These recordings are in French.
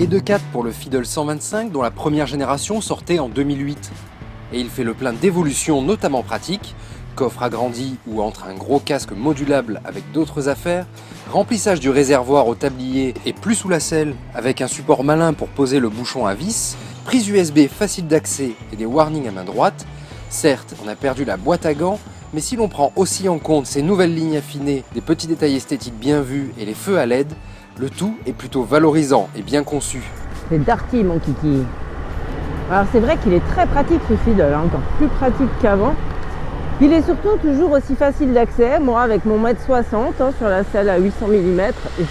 et de 4 pour le Fiddle 125 dont la première génération sortait en 2008. Et il fait le plein d'évolutions notamment pratiques, coffre agrandi ou entre un gros casque modulable avec d'autres affaires, remplissage du réservoir au tablier et plus sous la selle avec un support malin pour poser le bouchon à vis, prise USB facile d'accès et des warnings à main droite. Certes, on a perdu la boîte à gants, mais si l'on prend aussi en compte ces nouvelles lignes affinées, des petits détails esthétiques bien vus et les feux à LED, le tout est plutôt valorisant et bien conçu. C'est Darty mon kiki. Alors c'est vrai qu'il est très pratique ce Fiddle, encore plus pratique qu'avant. Il est surtout toujours aussi facile d'accès. Moi avec mon 1m60 sur la selle à 800 mm,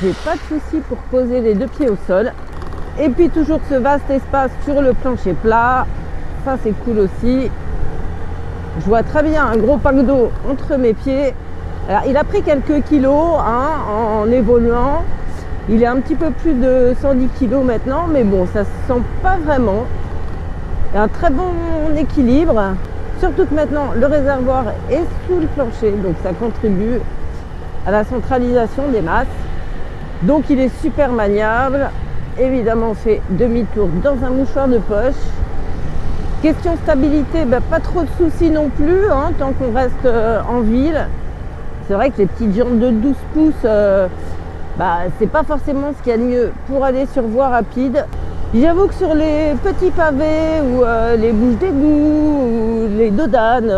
j'ai pas de souci pour poser les deux pieds au sol. Et puis toujours ce vaste espace sur le plancher plat, ça c'est cool aussi. Je vois très bien un gros pack d'eau entre mes pieds. Alors, il a pris quelques kilos en évoluant. Il est un petit peu plus de 110 kg maintenant, mais bon, ça se sent pas vraiment. Il y a un très bon équilibre. Surtout que maintenant, le réservoir est sous le plancher, donc ça contribue à la centralisation des masses. Donc il est super maniable. Évidemment, on fait demi-tour dans un mouchoir de poche. Question stabilité, pas trop de soucis non plus, tant qu'on reste en ville. C'est vrai que les petites jantes de 12 pouces, c'est pas forcément ce qu'il y a de mieux pour aller sur voie rapide. J'avoue que sur les petits pavés ou les bouches d'égout ou les dodanes,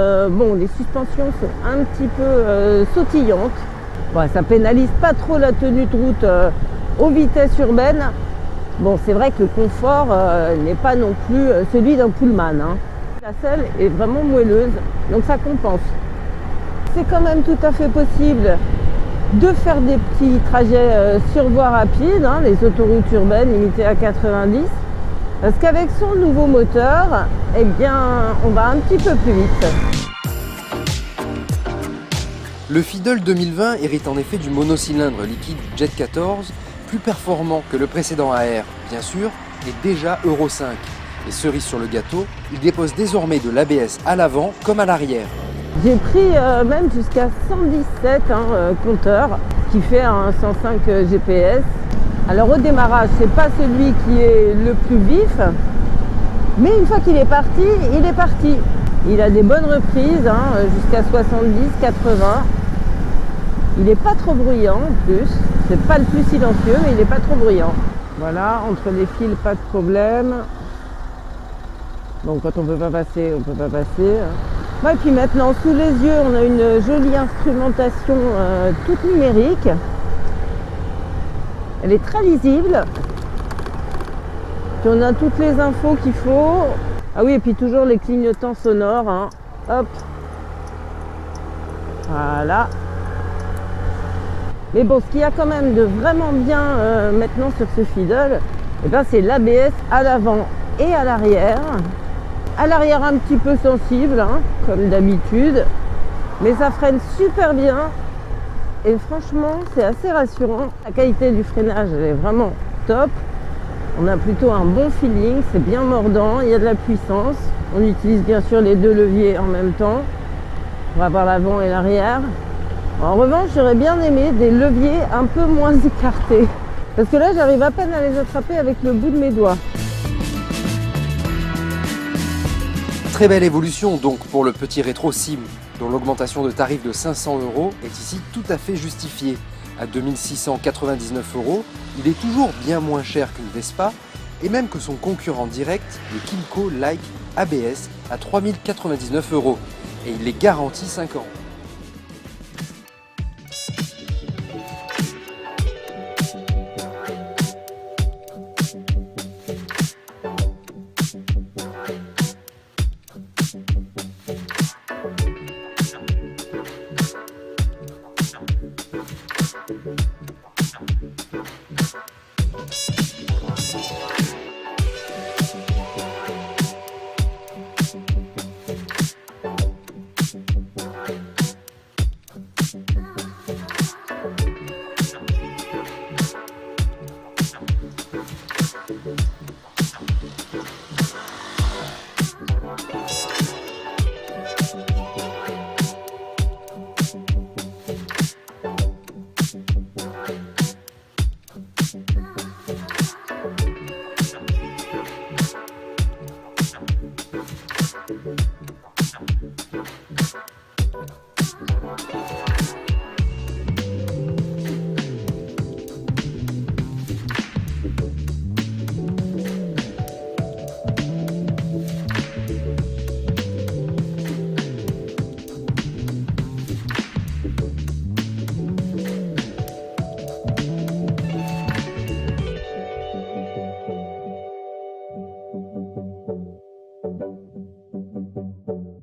les suspensions sont un petit peu sautillantes. Bon, ça pénalise pas trop la tenue de route aux vitesses urbaines. Bon, c'est vrai que le confort n'est pas non plus celui d'un pullman. La selle est vraiment moelleuse, donc ça compense. C'est quand même tout à fait possible de faire des petits trajets sur voie rapide, les autoroutes urbaines limitées à 90, parce qu'avec son nouveau moteur, on va un petit peu plus vite. Le Fiddle 2020 hérite en effet du monocylindre liquide Jet 14, plus performant que le précédent à air, bien sûr, et déjà Euro 5. Et cerise sur le gâteau, il dépose désormais de l'ABS à l'avant comme à l'arrière. J'ai pris même jusqu'à 117 compteur, qui fait un 105 GPS. Alors au démarrage, c'est pas celui qui est le plus vif, mais une fois qu'il est parti, il est parti. Il a des bonnes reprises, jusqu'à 70, 80. Il n'est pas trop bruyant en plus. C'est pas le plus silencieux, mais il n'est pas trop bruyant. Voilà, entre les fils, pas de problème. Donc quand on ne peut pas passer, on ne peut pas passer. Et puis maintenant, sous les yeux, on a une jolie instrumentation toute numérique. Elle est très lisible. Puis on a toutes les infos qu'il faut. Ah oui, et puis toujours les clignotants sonores. Hop. Voilà. Mais bon, ce qu'il y a quand même de vraiment bien maintenant sur ce Fiddle, c'est l'ABS à l'avant et à l'arrière. À l'arrière un petit peu sensible, comme d'habitude, mais ça freine super bien et franchement c'est assez rassurant. La qualité du freinage elle est vraiment top. On a plutôt un bon feeling, c'est bien mordant, il y a de la puissance. On utilise bien sûr les deux leviers en même temps pour avoir l'avant et l'arrière. En revanche, j'aurais bien aimé des leviers un peu moins écartés, parce que là j'arrive à peine à les attraper avec le bout de mes doigts. Très belle évolution donc pour le petit rétro Sim, dont l'augmentation de tarif de 500 € est ici tout à fait justifiée. À 2699 €, il est toujours bien moins cher qu'une Vespa, et même que son concurrent direct, le Kymco Like ABS, à 3099 €, et il est garanti 5 ans. Thank you.